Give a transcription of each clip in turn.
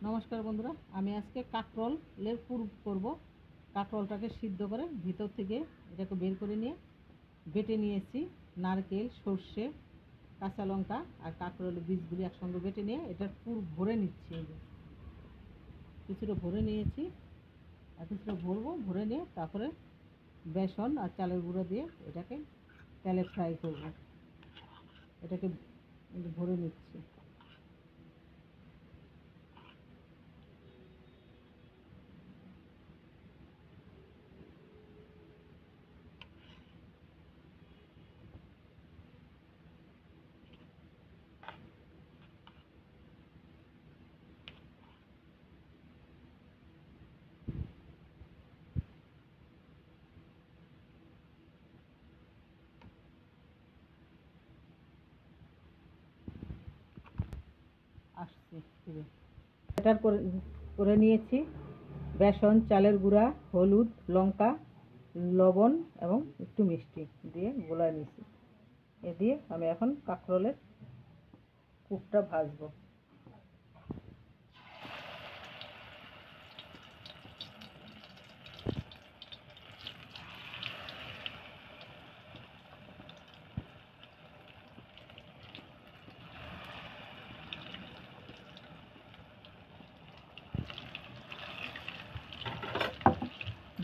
নমস্কার বন্ধুরা, আমি আজকে কাঁকরোলের পুর করব। কাঁকরোলটাকে সিদ্ধ করে ভিতর থেকে এটাকে বের করে নিয়ে বেটে নিয়েছি। নারকেল, সর্ষে, কাঁচা লঙ্কা আর কাঁকরোলের বীজগুলি একসঙ্গে বেটে নিয়ে এটার পুর ভরে নিচ্ছি। কিছুটা ভরে নিয়েছি আর কিছুটা ভরবো। ভরে নিয়ে তারপরে বেসন আর চালের গুঁড়ো দিয়ে এটাকে তেলে ফ্রাই করব। এটাকে ভরে নিচ্ছি। আসছি ফিরে। ব্যাটার করে নিয়েছি। বেসন, চালের গুঁড়া, হলুদ, লঙ্কা, লবণ এবং একটু মিষ্টি দিয়ে গোলায় নিয়েছি। এ দিয়ে আমি এখন কাঁকরোলের পুরটা ভাজবো।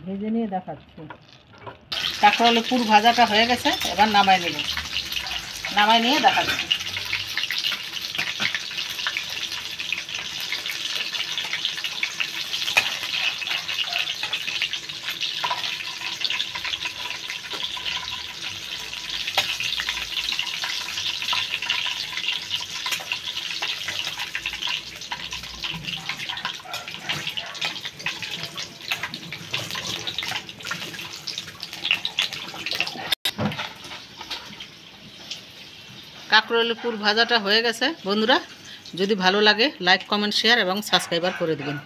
ভেজে নিয়ে দেখাচ্ছি। কাঁকরোলের পুর ভাজাটা হয়ে গেছে, এবার নামাই নেব। নামাই নিয়ে দেখাচ্ছি। কাঁকরোলের পুর ভাজাটা হয়ে গেছে বন্ধুরা। যদি ভালো লাগে লাইক, কমেন্ট, শেয়ার এবং সাবস্ক্রাইবার করে দেবেন।